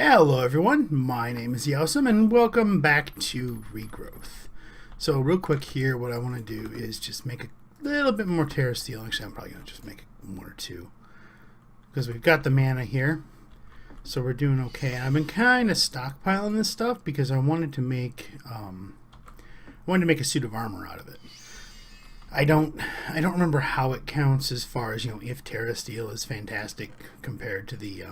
Hello everyone, my name is Yosem and welcome back to Regrowth. So real quick here, what I want to do is just make a little bit more Terra Steel. Actually, I'm probably going to just make one or two, because we've got the mana here, so we're doing okay. I've been kind of stockpiling this stuff because I wanted to make a suit of armor out of it. I don't remember how it counts as far as, if Terra Steel is fantastic compared to the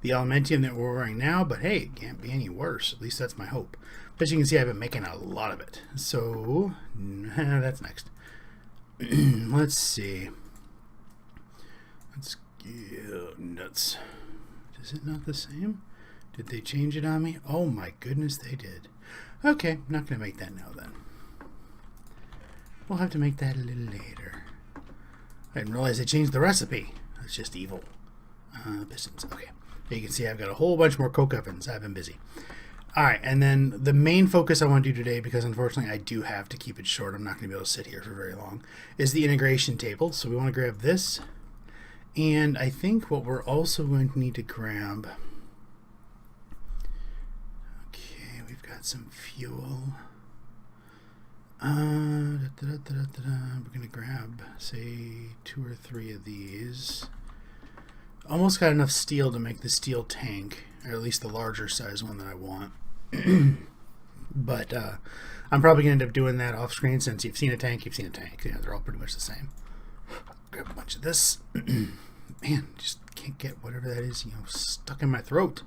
Elementium that we're wearing now, but hey, it can't be any worse. At least that's my hope. But as you can see, I've been making a lot of it. So, that's next. Let's see. Let's get nuts. Is it not the same? Did they change it on me? Oh my goodness, they did. Okay, not going to make that now then. We'll have to make that a little later. I didn't realize they changed the recipe. That's just evil. Pistons. Okay. You can see I've got a whole bunch more coke ovens. I've been busy. Alright, and then the main focus I want to do today, because unfortunately I do have to keep it short, I'm not going to be able to sit here for very long, is the integration table. So we want to grab this, and I think what we're also going to need to grab... Okay, we've got some fuel. We're going to grab, say, 2 or 3 of these. Almost got enough steel to make the steel tank, or at least the larger size one that I want. But I'm probably going to end up doing that off screen. Since you've seen a tank, you've seen a tank. Yeah, they're all pretty much the same. Grab a bunch of this. Man, just can't get whatever that is, stuck in my throat.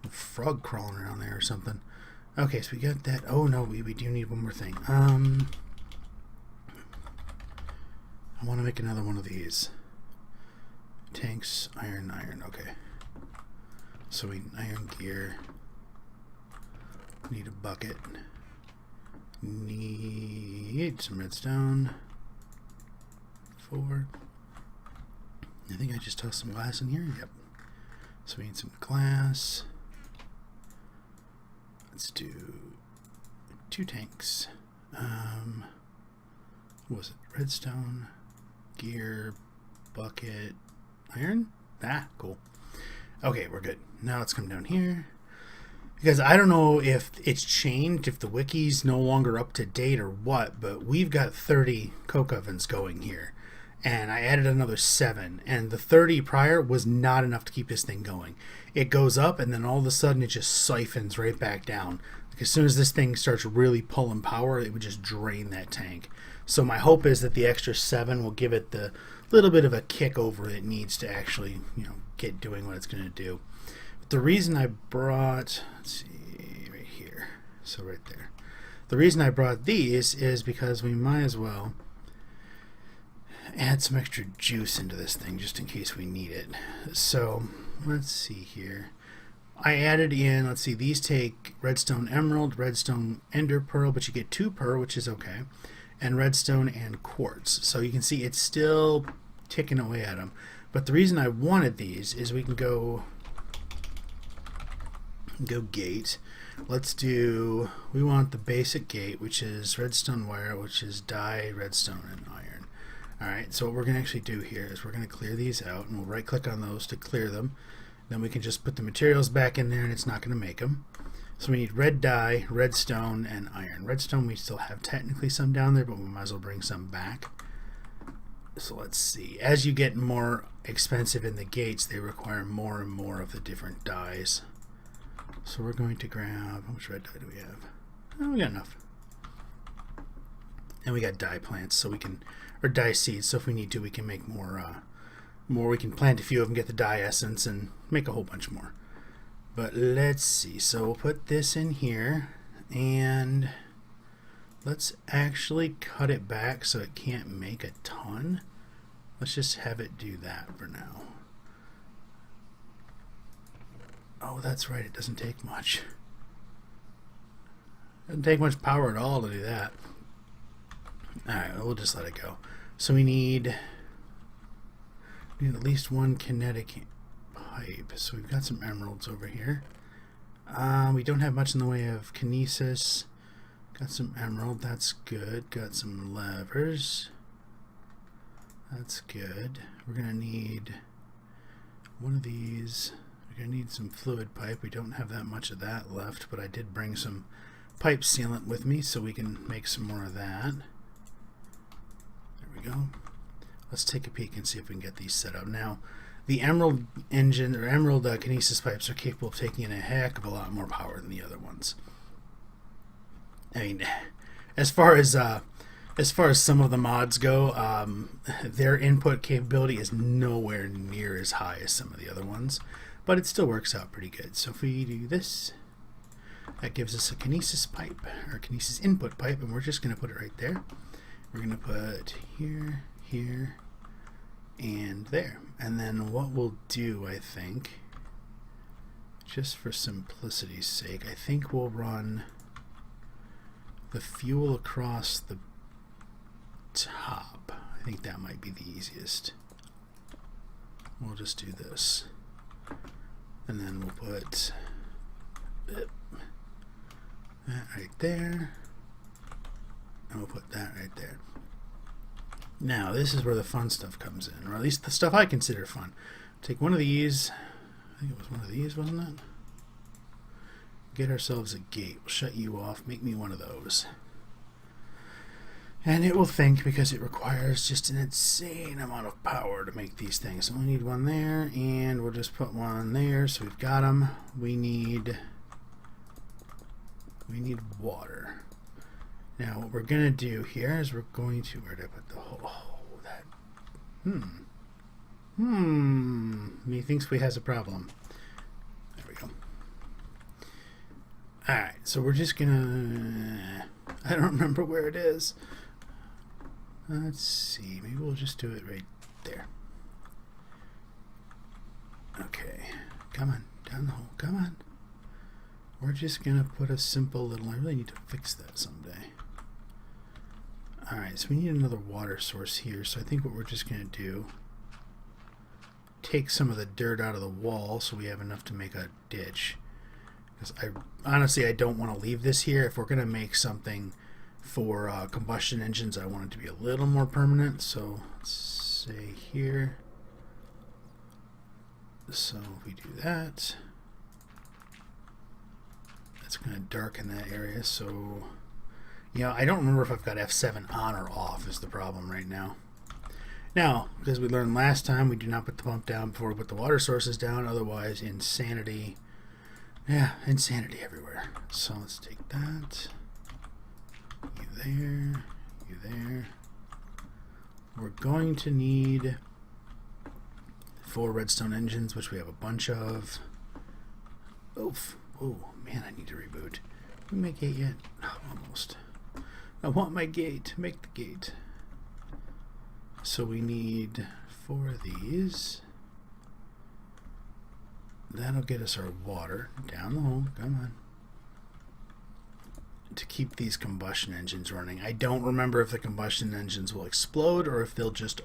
A frog crawling around there or something. Okay, so we got that. Oh no, we do need one more thing. I want to make another one of these. Tanks, iron, okay. So we need iron gear. Need a bucket. Need some redstone. 4. I think I just tossed some glass in here. Yep. So we need some glass. Let's do 2 tanks. What was it? Redstone, gear, bucket, iron? Ah, cool. Okay, we're good. Now let's come down here. Because I don't know if it's changed, if the wiki's no longer up to date or what, but we've got 30 coke ovens going here. And I added another 7. And the 30 prior was not enough to keep this thing going. It goes up and then all of a sudden it just siphons right back down. Like as soon as this thing starts really pulling power, it would just drain that tank. So my hope is that the extra 7 will give it the little bit of a kick over it needs to actually, get doing what it's going to do. But the reason I brought, let's see, right here, so right there. The reason I brought these is because we might as well add some extra juice into this thing just in case we need it. So let's see here. I added in, let's see, these take redstone emerald, redstone ender pearl, but you get 2 pearl, which is okay, and redstone and quartz. So you can see it's still ticking away at them. But the reason I wanted these is we can go gate. Let's do, we want the basic gate, which is redstone wire, which is dye, redstone, and iron. Alright, so what we're going to actually do here is we're going to clear these out, and we'll right click on those to clear them. Then we can just put the materials back in there and it's not going to make them. So we need red dye, redstone, and iron. Redstone we still have technically some down there, but we might as well bring some back. So let's see. As you get more expensive in the gates, they require more and more of the different dyes. So we're going to grab, how much red dye do we have? Oh, we got enough. And we got dye plants, so we can, or dye seeds, so if we need to, we can make more, we can plant a few of them, get the dye essence, and make a whole bunch more. But let's see. So we'll put this in here, and let's actually cut it back so it can't make a ton. Let's just have it do that for now. Oh, that's right. It doesn't take much. It doesn't take much power at all to do that. Alright, we'll just let it go. So we need at least 1 kinetic pipe. So we've got some emeralds over here. We don't have much in the way of kinesis. Got some emerald, that's good. Got some levers. That's good. We're gonna need one of these. We're going to need some fluid pipe. We don't have that much of that left, but I did bring some pipe sealant with me so we can make some more of that. There we go. Let's take a peek and see if we can get these set up. Now, the Emerald engine or Emerald kinesis pipes are capable of taking in a heck of a lot more power than the other ones. I mean, as far as some of the mods go, their input capability is nowhere near as high as some of the other ones, but it still works out pretty good. So if we do this, that gives us a kinesis pipe, or kinesis input pipe, and we're just going to put it right there. We're going to put here, here, and there. And then what we'll do, I think, just for simplicity's sake, I think we'll run the fuel across the top. I think that might be the easiest. We'll just do this. And then we'll put that right there. And we'll put that right there. Now, this is where the fun stuff comes in, or at least the stuff I consider fun. Take one of these. I think it was one of these, wasn't it? Get ourselves a gate. We'll shut you off. Make me one of those. And it will think, because it requires just an insane amount of power to make these things. So we need one there, and we'll just put one there. So we've got them. We need water. Now what we're going to do here is we're going to, where did I put the whole, Methinks we has a problem. There we go. Alright, so we're just gonna, I don't remember where it is. Let's see, maybe we'll just do it right there. Okay, come on, down the hole, come on. We're just gonna put a simple little, I really need to fix that someday. Alright, so we need another water source here, so I think what we're just gonna do, take some of the dirt out of the wall so we have enough to make a ditch. Because honestly, I don't want to leave this here. If we're going to make something for combustion engines, I want it to be a little more permanent. So let's say here. So if we do that, that's going to darken that area. So, you know, I don't remember if I've got F7 on or off is the problem right now. Now, because we learned last time, we do not put the pump down before we put the water sources down. Otherwise, insanity. Yeah, insanity everywhere. So let's take that. You there. You there. We're going to need 4 redstone engines, which we have a bunch of. Oof. Oh, man, I need to reboot. Did we make gate yet? Oh, almost. I want my gate. Make the gate. So we need 4 of these. That'll get us our water down the hole. Come on. To keep these combustion engines running. I don't remember if the combustion engines will explode or if they'll just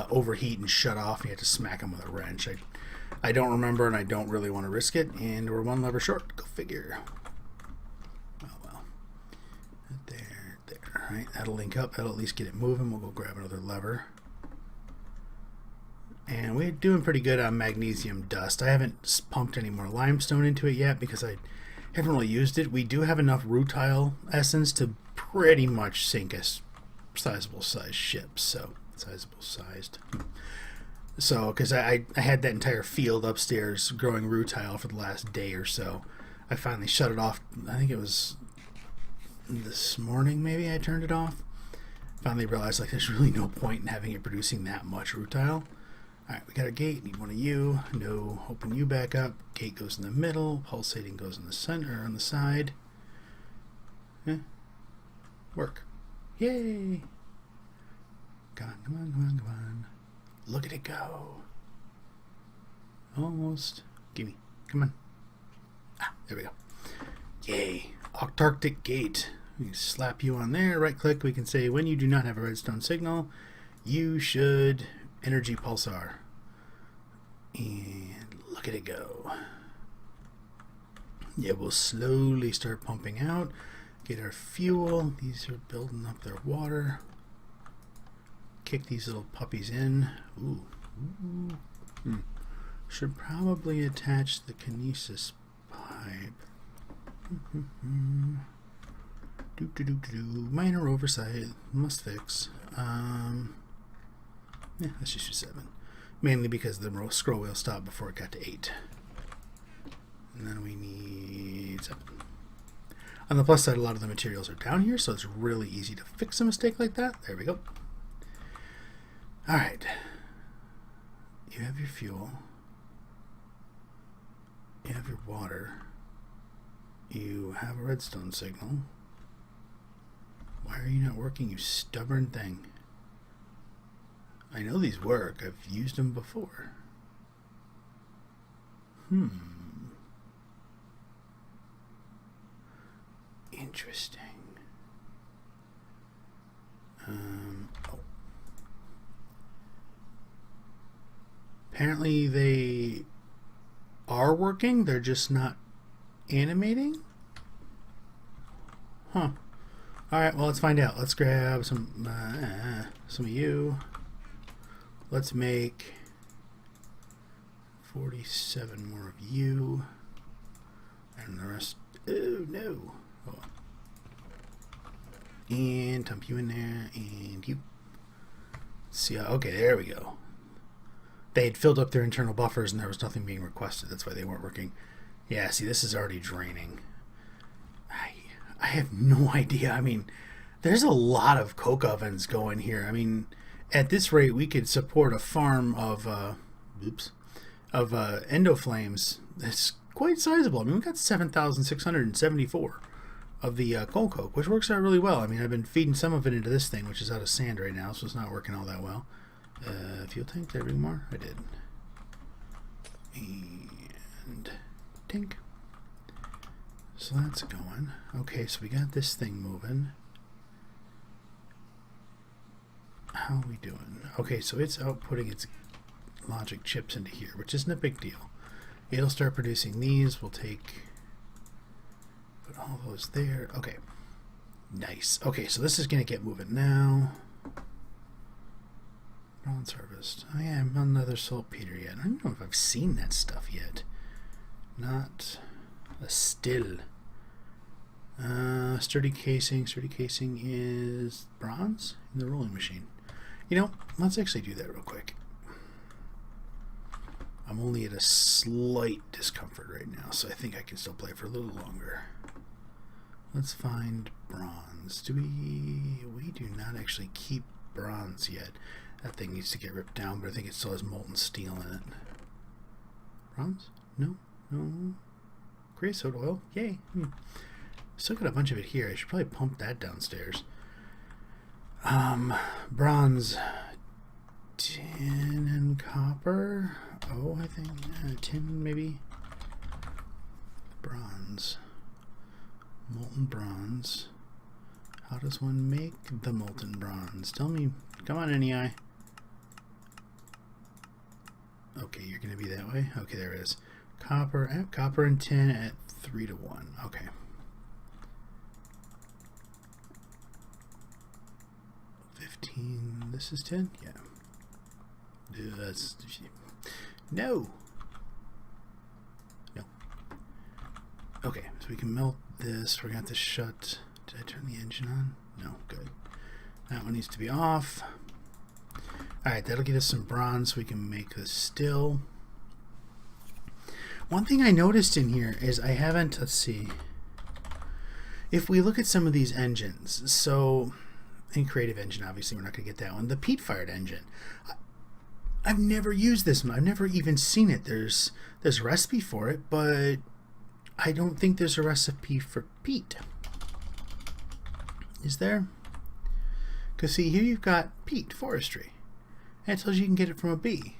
overheat and shut off and you have to smack them with a wrench. I don't remember, and I don't really want to risk it, and we're 1 lever short. Go figure. Alright, that'll link up. That'll at least get it moving. We'll go grab another lever. And we're doing pretty good on magnesium dust. I haven't pumped any more limestone into it yet because I haven't really used it. We do have enough rutile essence to pretty much sink a sizable sized ship. So, sizable sized. So, because I had that entire field upstairs growing rutile for the last day or so. I finally shut it off. I think it was this morning maybe I turned it off. Finally realized like there's really no point in having it producing that much rutile. Alright, we got a gate, need one of you. No, open you back up. Gate goes in the middle, pulsating goes in the center, on the side. Yeah. Work. Yay! Come on, come on, come on, come on. Look at it go. Almost. Gimme. Come on. Ah, there we go. Yay. Octarctic gate. We slap you on there, right click, we can say when you do not have a redstone signal, you should energy pulsar. And look at it go. Yeah, we'll slowly start pumping out, get our fuel. These are building up their water. Kick these little puppies in. Ooh. Ooh. Should probably attach the kinesis pipe. Minor oversight. Must fix. Yeah, let's just do 7. Mainly because the scroll wheel stopped before it got to 8. And then we need 7. On the plus side, a lot of the materials are down here, so it's really easy to fix a mistake like that. There we go. Alright. You have your fuel. You have your water. You have a redstone signal. Why are you not working, you stubborn thing? I know these work. I've used them before. Interesting. Oh. Apparently they are working. They're just not animating. Huh. All right. Well, let's find out. Let's grab some of you. Let's make 47 more of you, and the rest. Oh no! Oh. And dump you in there, and you. See, okay, there we go. They had filled up their internal buffers, and there was nothing being requested. That's why they weren't working. Yeah, see, this is already draining. I have no idea. I mean, there's a lot of coke ovens going here. I mean, at this rate, we could support a farm of endoflames. That's quite sizable. I mean, we got 7,674 of the coal coke, which works out really well. I mean, I've been feeding some of it into this thing, which is out of sand right now, so it's not working all that well. Fuel tank, did I bring more? I did. And tink. So that's going. Okay, so we got this thing moving. How are we doing? Okay, so it's outputting its logic chips into here, which isn't a big deal. It'll start producing these. We'll put all those there. Okay, nice. Okay, so this is going to get moving now. Bronze harvest. Oh yeah, I'm on another saltpeter yet. I don't know if I've seen that stuff yet. Not a still. Sturdy casing. Sturdy casing is bronze in the rolling machine. You know, let's actually do that real quick. I'm only at a slight discomfort right now, so I think I can still play for a little longer. Let's find bronze. We do not actually keep bronze yet. That thing needs to get ripped down, but I think it still has molten steel in it. Bronze? No. Creosote oil? Yay. Still got a bunch of it here. I should probably pump that downstairs. Bronze. Tin and copper. Oh, I think tin maybe. Bronze. Molten bronze. How does one make the molten bronze? Tell me. Come on, NEI. Okay, you're going to be that way. Okay, there it is. Copper. Copper and tin at 3 to 1. Okay. This is 10? Yeah. That's no. Okay, so we can melt this. We're gonna have to shut. Did I turn the engine on? No, good. That one needs to be off. Alright, that'll get us some bronze so we can make this still. One thing I noticed in here is I haven't, let's see. If we look at some of these engines, so in Creative Engine, obviously we're not going to get that one. The peat-fired engine. I've never used this one. I've never even seen it. There's a recipe for it, but I don't think there's a recipe for peat. Is there? Because see, here you've got peat, forestry. And it tells you can get it from a bee.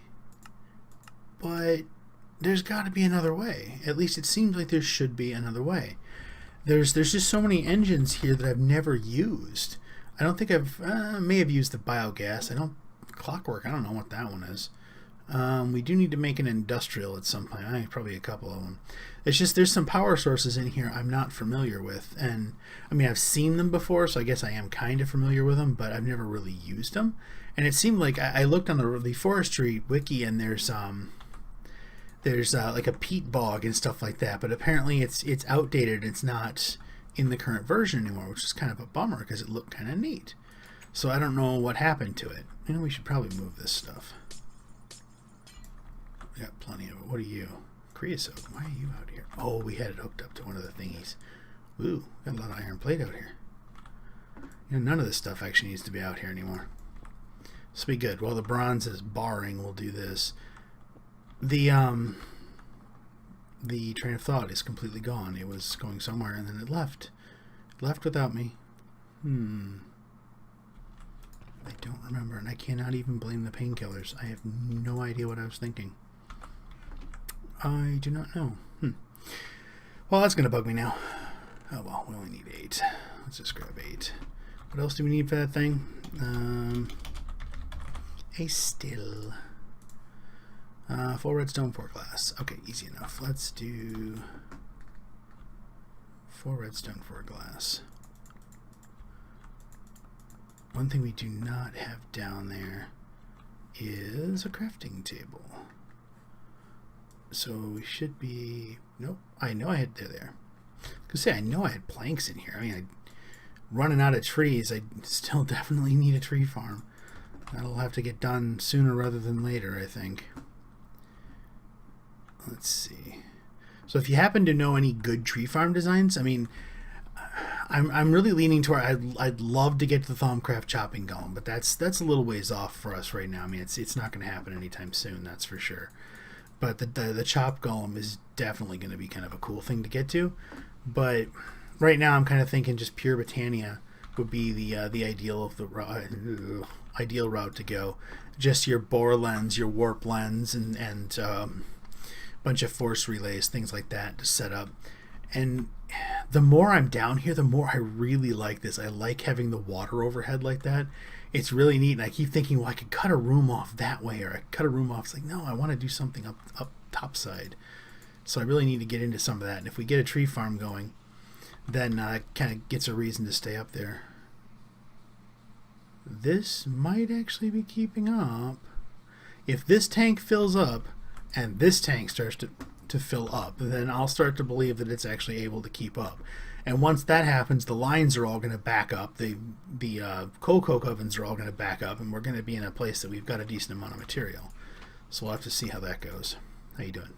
But there's got to be another way. At least it seems like there should be another way. There's just so many engines here that I've never used. I don't think may have used the biogas. Clockwork, I don't know what that one is. We do need to make an industrial at some point. I think probably a couple of them. It's just there's some power sources in here I'm not familiar with. And I mean, I've seen them before, so I guess I am kind of familiar with them, but I've never really used them. And it seemed like I looked on the forestry wiki, and there's like a peat bog and stuff like that. But apparently it's outdated. It's not in the current version anymore, which is kind of a bummer because it looked kind of neat. So I don't know what happened to it. You know, we should probably move this stuff. We got plenty of it. What are you? Creosote. Why are you out here? Oh, we had it hooked up to one of the thingies. Ooh, got a lot of iron plate out here. You know, none of this stuff actually needs to be out here anymore. This will be good. While the bronze is barring, we'll do this. The train of thought is completely gone. It was going somewhere and then it left. It left without me. I don't remember, and I cannot even blame the painkillers. I have no idea what I was thinking. I do not know. Well, that's going to bug me now. Oh well, we only need 8. Let's just grab 8. What else do we need for that thing? A still. 4 redstone, 4 glass. Okay, easy enough. Let's do 4 redstone, 4 glass. One thing we do not have down there is a crafting table. So we should be... Nope, I know I had... There. I was gonna say, I know I had planks in here. I mean, running out of trees, I still definitely need a tree farm. That'll have to get done sooner rather than later, I think. Let's see. So if you happen to know any good tree farm designs, I mean... I'm really leaning toward I'd love to get to the Thaumcraft chopping golem, but that's a little ways off for us right now. I mean, it's not going to happen anytime soon, that's for sure. But the chop golem is definitely going to be kind of a cool thing to get to. But right now, I'm kind of thinking just pure Botania would be the ideal of the ideal route to go. Just your bore lens, your warp lens, and bunch of force relays, things like that to set up. And the more I'm down here, the more I really like this. I like having the water overhead like that. It's really neat. And I keep thinking, well, I could cut a room off that way, or I could cut a room off. It's like, no, I want to do something up top side. So I really need to get into some of that. And if we get a tree farm going, then it kind of gets a reason to stay up there. This might actually be keeping up. If this tank fills up and this tank starts to fill up, then I'll start to believe that it's actually able to keep up. And once that happens, the lines are all going to back up. The coal coke ovens are all going to back up, and we're going to be in a place that we've got a decent amount of material. So we'll have to see how that goes. How you doing?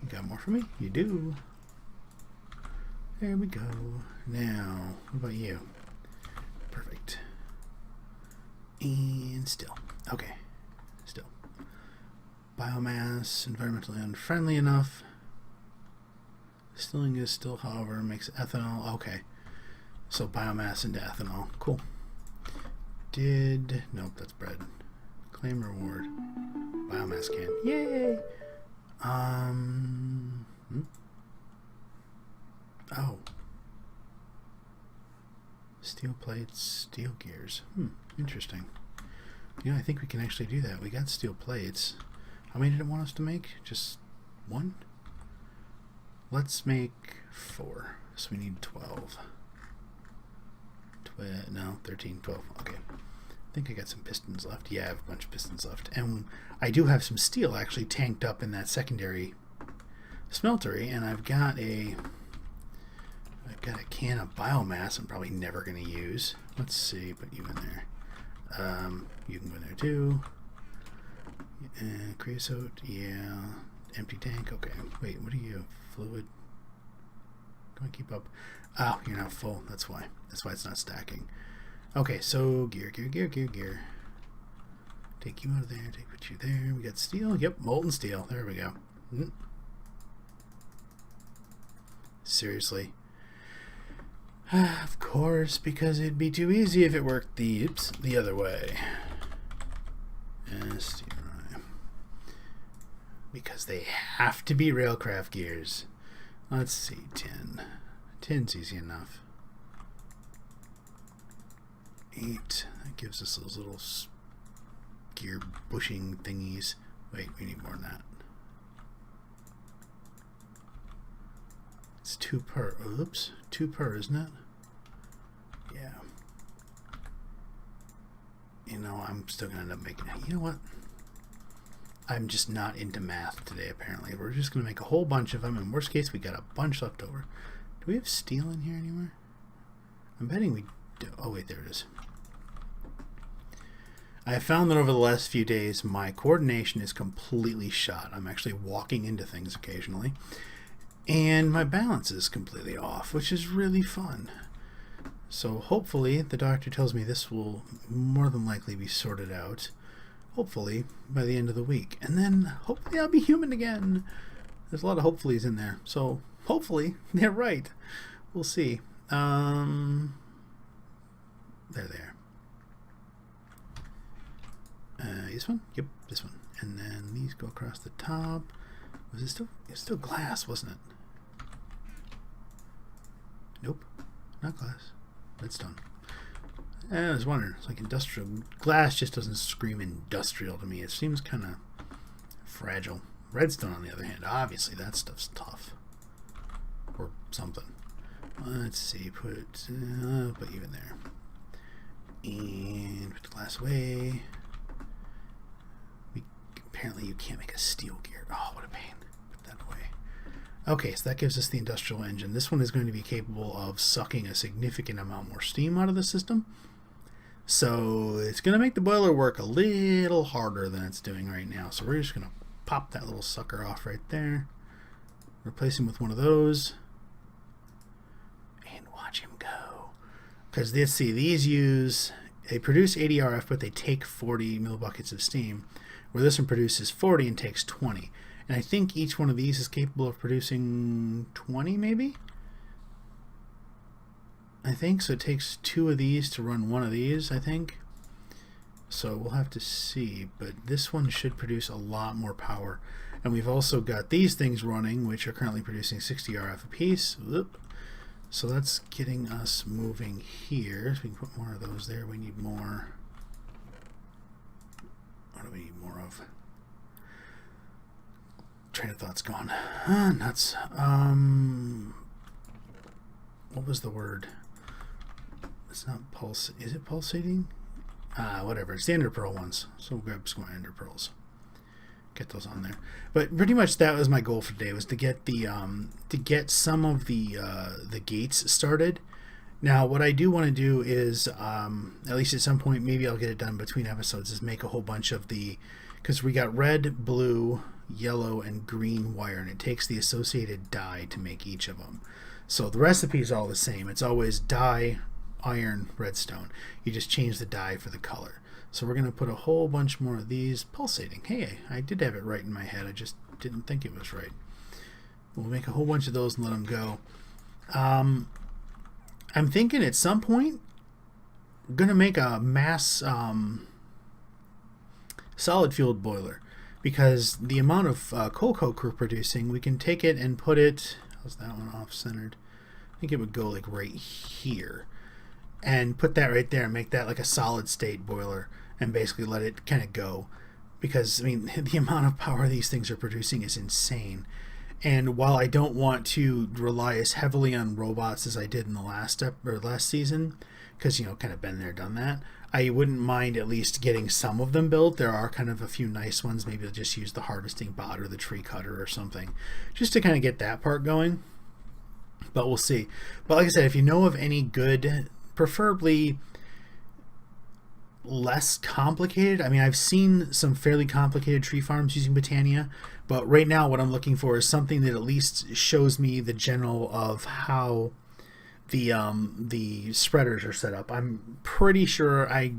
You got more for me? You do. There we go. Now, what about you? Perfect. And still. Okay. Still. Biomass, environmentally unfriendly enough. Distilling is still, however, makes ethanol. Okay. So biomass into ethanol. Cool. Nope, that's bread. Claim reward. Biomass can. Yay! Oh. Steel plates, steel gears. Interesting. I think we can actually do that. We got steel plates. How many did it want us to make? Just 1? Let's make 4. So we need 12. No, 13, 12. Okay. I think I got some pistons left. Yeah, I have a bunch of pistons left. And I do have some steel actually tanked up in that secondary smeltery. And I've got a can of biomass I'm probably never going to use. Let's see, put you in there. You can go in there too. Creosote, yeah. Empty tank, okay. Wait, what are you? Fluid? Can I keep up? Oh, you're not full. That's why. That's why it's not stacking. Okay, so gear. Take you out of there. Put you there. We got steel. Yep, molten steel. There we go. Seriously. Of course, because it'd be too easy if it worked the other way. Steel. Because they have to be railcraft gears. Let's see, 10. 10's easy enough. 8. That gives us those little gear bushing thingies. Wait, we need more than that. It's 2 per. Oops, 2 per, isn't it? Yeah. You know, I'm still gonna end up making it. You know what? I'm just not into math today, apparently. We're just gonna make a whole bunch of them. In worst case, we got a bunch left over. Do we have steel in here anywhere? I'm betting we do. Oh, wait, there it is. I have found that over the last few days, my coordination is completely shot. I'm actually walking into things occasionally. And my balance is completely off, which is really fun. So hopefully, the doctor tells me this will more than likely be sorted out. Hopefully, by the end of the week. And then, hopefully, I'll be human again. There's a lot of hopefullys in there. So, hopefully, they're right. We'll see. There they are. This one? Yep, this one. And then these go across the top. Was it still? It's still glass, wasn't it? Nope, not glass. Redstone. I was wondering. It's like industrial. Glass just doesn't scream industrial to me. It seems kind of fragile. Redstone, on the other hand, obviously that stuff's tough. Or something. Let's see. Put even there. And put the glass away. Apparently you can't make a steel gear. Oh, what a pain. Put that away. Okay, so that gives us the industrial engine. This one is going to be capable of sucking a significant amount more steam out of the system. So it's going to make the boiler work a little harder than it's doing right now. So we're just going to pop that little sucker off right there. Replace him with one of those. And watch him go. Because they produce 80 RF, but they take 40 millibuckets of steam. Where this one produces 40 and takes 20. And I think each one of these is capable of producing 20 maybe? I think so. It takes 2 of these to run 1 of these, I think. So we'll have to see. But this one should produce a lot more power. And we've also got these things running, which are currently producing 60 RF apiece. Whoop. So that's getting us moving here. So we can put more of those there. We need more. What do we need more of? Train of thought's gone. Nuts. What was the word? It's not pulse. Is it pulsating? Whatever. It's the ender pearl ones. So we'll grab some more ender pearls. Get those on there. But pretty much that was my goal for today, was to get the some of the gates started. Now, what I do want to do is, at least at some point, maybe I'll get it done between episodes, is make a whole bunch of because we got red, blue, yellow, and green wire, and it takes the associated dye to make each of them. So the recipe is all the same. It's always dye, iron, redstone. You just change the dye for the color. So we're going to put a whole bunch more of these pulsating. Hey, I did have it right in my head. I just didn't think it was right. We'll make a whole bunch of those and let them go. I'm thinking at some point I'm going to make a mass solid fueled boiler, because the amount of coal coke we're producing, we can take it and put it, how's that one off centered? I think it would go like right here, and put that right there and make that like a solid state boiler and basically let it kind of go, because I mean the amount of power these things are producing is insane. And while I don't want to rely as heavily on robots as I did in the last season, because, you know, kind of been there, done that, I wouldn't mind at least getting some of them built. There are kind of a few nice ones. Maybe I'll just use the harvesting bot or the tree cutter or something, just to kind of get that part going. But we'll see. But like I said, if you know of any good, preferably less complicated. I mean, I've seen some fairly complicated tree farms using Botania, but right now what I'm looking for is something that at least shows me the general of how the spreaders are set up. I'm pretty sure I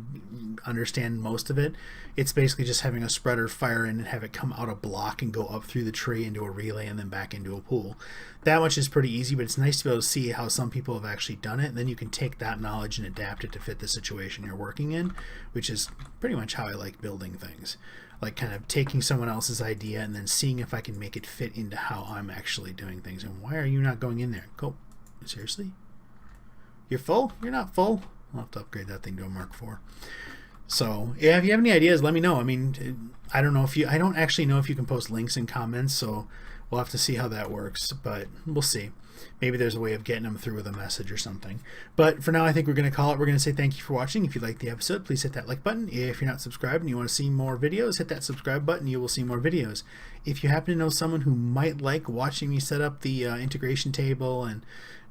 understand most of it. It's basically just having a spreader fire in and have it come out a block and go up through the tree into a relay and then back into a pool. That much is pretty easy, but it's nice to be able to see how some people have actually done it, and then you can take that knowledge and adapt it to fit the situation you're working in, which is pretty much how I like building things. Like kind of taking someone else's idea and then seeing if I can make it fit into how I'm actually doing things. And why are you not going in there? Go. Seriously? You're full? You're not full? I'll have to upgrade that thing to a Mark IV. So yeah, if you have any ideas, let me know. I mean, I don't know if you, I don't actually know if you can post links in comments, so we'll have to see how that works, but we'll see. Maybe there's a way of getting them through with a message or something. But for now, I think we're going to call it. We're going to say thank you for watching. If you liked the episode, please hit that like button. If you're not subscribed and you want to see more videos, hit that subscribe button. You will see more videos. If you happen to know someone who might like watching me set up the integration table and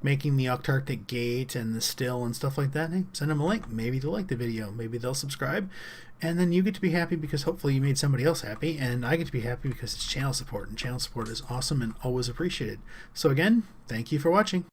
making the Octarctic gate and the still and stuff like that, hey, send them a link. Maybe they'll like the video. Maybe they'll subscribe. And then you get to be happy because hopefully you made somebody else happy. And I get to be happy because it's channel support. And channel support is awesome and always appreciated. So again, thank you for watching.